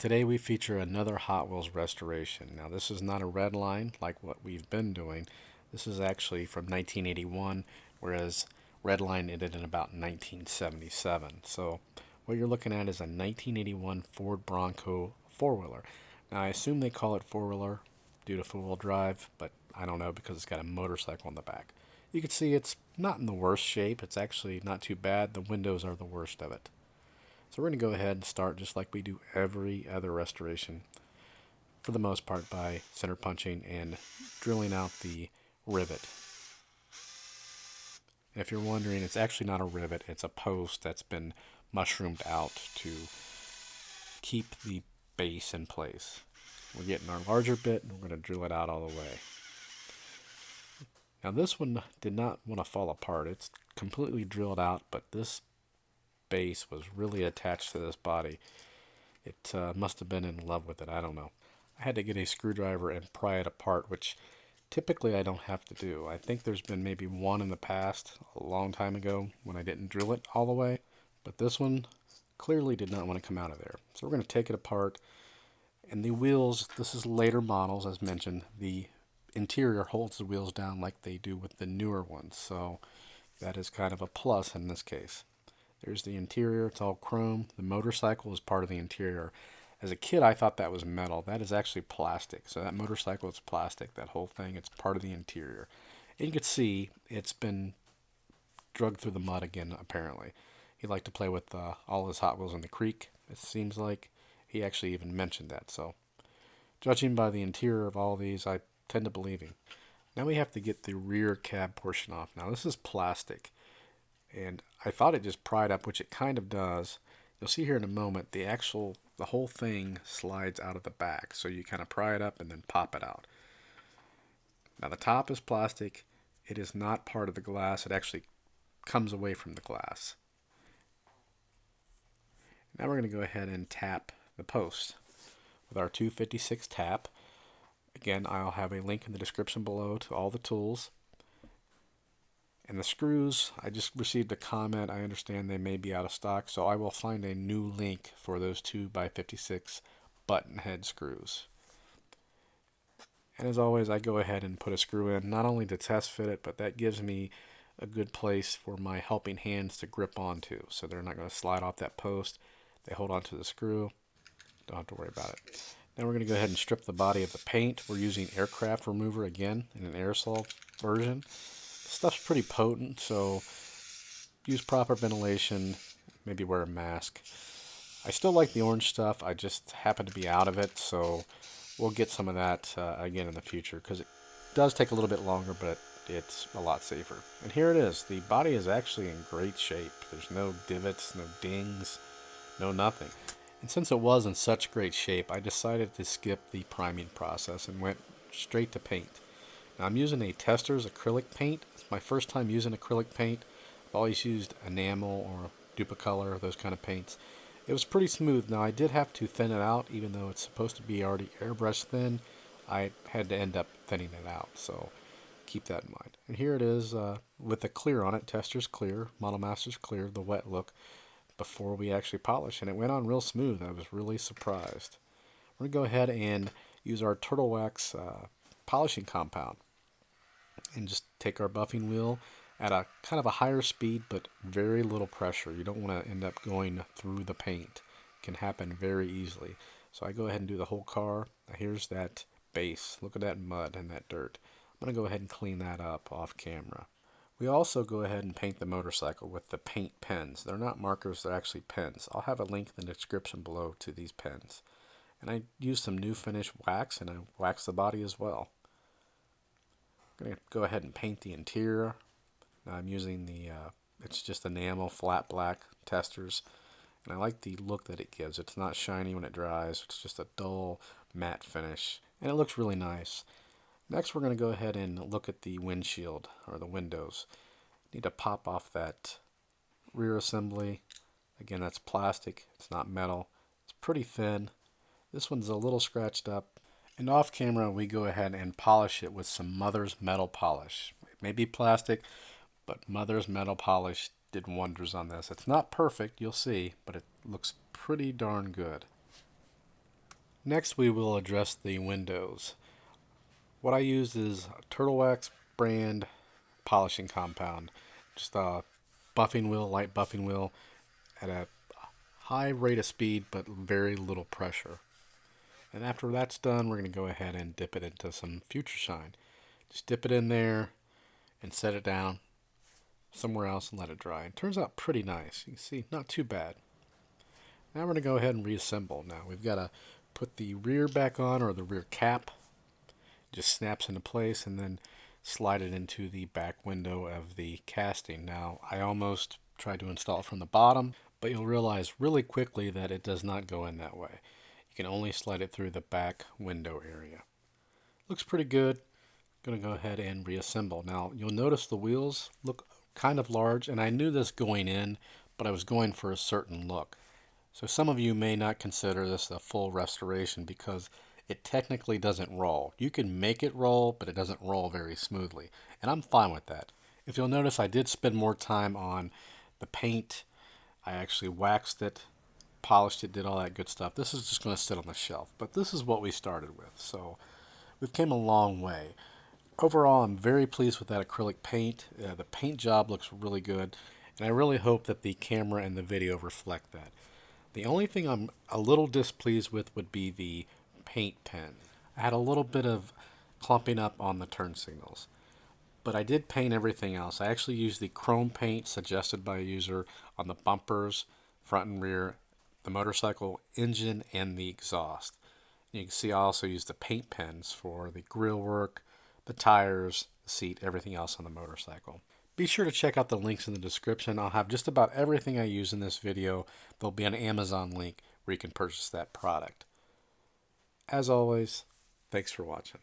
Today we feature another Hot Wheels restoration. Now this is not a red line like what we've been doing. This is actually from 1981, whereas red line ended in about 1977. So what you're looking at is a 1981 Ford Bronco four-wheeler. Now I assume they call it four-wheeler due to four-wheel drive, but I don't know because it's got a motorcycle on the back. You can see it's not in the worst shape. It's actually not too bad. The windows are the worst of it. So we're going to go ahead and start just like we do every other restoration, for the most part by center punching and drilling out the rivet. If you're wondering, it's actually not a rivet, it's a post that's been mushroomed out to keep the base in place. We're getting our larger bit and we're going to drill it out all the way. Now this one did not want to fall apart. It's completely drilled out, but this base was really attached to this body. It must have been in love with it. I don't know. I had to get a screwdriver and pry it apart, which typically I don't have to do. I think there's been maybe one in the past, a long time ago, when I didn't drill it all the way. But this one clearly did not want to come out of there. So we're going to take it apart. And the wheels, this is later models as mentioned, the interior holds the wheels down like they do with the newer ones. So that is kind of a plus in this case. There's the interior, it's all chrome. The motorcycle is part of the interior. As a kid, I thought that was metal. That is actually plastic. So that motorcycle is plastic, that whole thing, it's part of the interior. And you can see it's been drugged through the mud again, apparently. He liked to play with all his Hot Wheels in the creek, it seems like. He actually even mentioned that. So judging by the interior of all these, I tend to believe him. Now we have to get the rear cab portion off. Now this is plastic. And I thought it just pried up, which it kind of does. You'll see here in a moment, the whole thing slides out of the back. So you kind of pry it up and then pop it out. Now the top is plastic. It is not part of the glass. It actually comes away from the glass. Now we're going to go ahead and tap the post with our 256 tap. Again, I'll have a link in the description below to all the tools. And the screws, I just received a comment. I understand they may be out of stock, so I will find a new link for those 2x56 button head screws. And as always, I go ahead and put a screw in, not only to test fit it, but that gives me a good place for my helping hands to grip onto, so they're not going to slide off that post. They hold onto the screw. Don't have to worry about it. Now we're going to go ahead and strip the body of the paint. We're using aircraft remover again in an aerosol version. Stuff's pretty potent, so use proper ventilation, maybe wear a mask. I still like the orange stuff, I just happen to be out of it, so we'll get some of that again in the future, because it does take a little bit longer, but it's a lot safer. And here it is. The body is actually in great shape. There's no divots, no dings, no nothing. And since it was in such great shape, I decided to skip the priming process and went straight to paint. Now I'm using a Testors acrylic paint. It's my first time using acrylic paint. I've always used enamel or Duplicolor, those kind of paints. It was pretty smooth. Now I did have to thin it out, even though it's supposed to be already airbrush thin. I had to end up thinning it out, so keep that in mind. And here it is with the clear on it, Testors clear, Model Masters clear, the wet look, before we actually polish. And it went on real smooth. I was really surprised. We're going to go ahead and use our Turtle Wax polishing compound and just take our buffing wheel at a kind of a higher speed but very little pressure. You don't want to end up going through the paint. It can happen very easily. So I go ahead and do the whole car. Here's that base. Look at that mud and that dirt. I'm going to go ahead and clean that up off camera. We also go ahead and paint the motorcycle with the paint pens. They're not markers, they're actually pens. I'll have a link in the description below to these pens. And I used some new finish wax and I waxed the body as well. I'm going to go ahead and paint the interior. Now I'm using it's just enamel, flat black Testors. And I like the look that it gives. It's not shiny when it dries. It's just a dull matte finish. And it looks really nice. Next we're going to go ahead and look at the windshield, or the windows. Need to pop off that rear assembly. Again, that's plastic. It's not metal. It's pretty thin. This one's a little scratched up. And off camera, we go ahead and polish it with some Mother's Metal Polish. It may be plastic, but Mother's Metal Polish did wonders on this. It's not perfect, you'll see, but it looks pretty darn good. Next we will address the windows. What I use is Turtle Wax brand polishing compound. Just a buffing wheel, light buffing wheel at a high rate of speed but very little pressure. And after that's done, we're going to go ahead and dip it into some Future Shine. Just dip it in there and set it down somewhere else and let it dry. It turns out pretty nice. You can see, not too bad. Now we're going to go ahead and reassemble. Now we've got to put the rear back on, or the rear cap. It just snaps into place, and then slide it into the back window of the casting. Now I almost tried to install it from the bottom, but you'll realize really quickly that it does not go in that way. You can only slide it through the back window area. Looks pretty good. Going to go ahead and reassemble. Now you'll notice the wheels look kind of large, and I knew this going in, but I was going for a certain look. So some of you may not consider this a full restoration because it technically doesn't roll. You can make it roll, but it doesn't roll very smoothly, and I'm fine with that. If you'll notice, I did spend more time on the paint. I actually waxed it, polished it, did all that good stuff. This is just going to sit on the shelf, but this is what we started with, so we've came a long way. Overall, I'm very pleased with that acrylic paint. The paint job looks really good, and I really hope that the camera and the video reflect that. The only thing I'm a little displeased with would be the paint pen. I had a little bit of clumping up on the turn signals, but I did paint everything else. I actually used the chrome paint suggested by a user on the bumpers, front and rear, the motorcycle engine, and the exhaust. You can see I also used the paint pens for the grill work, the tires, the seat, everything else on the motorcycle. Be sure to check out the links in the description. I'll have just about everything I use in this video. There'll be an Amazon link where you can purchase that product. As always, thanks for watching.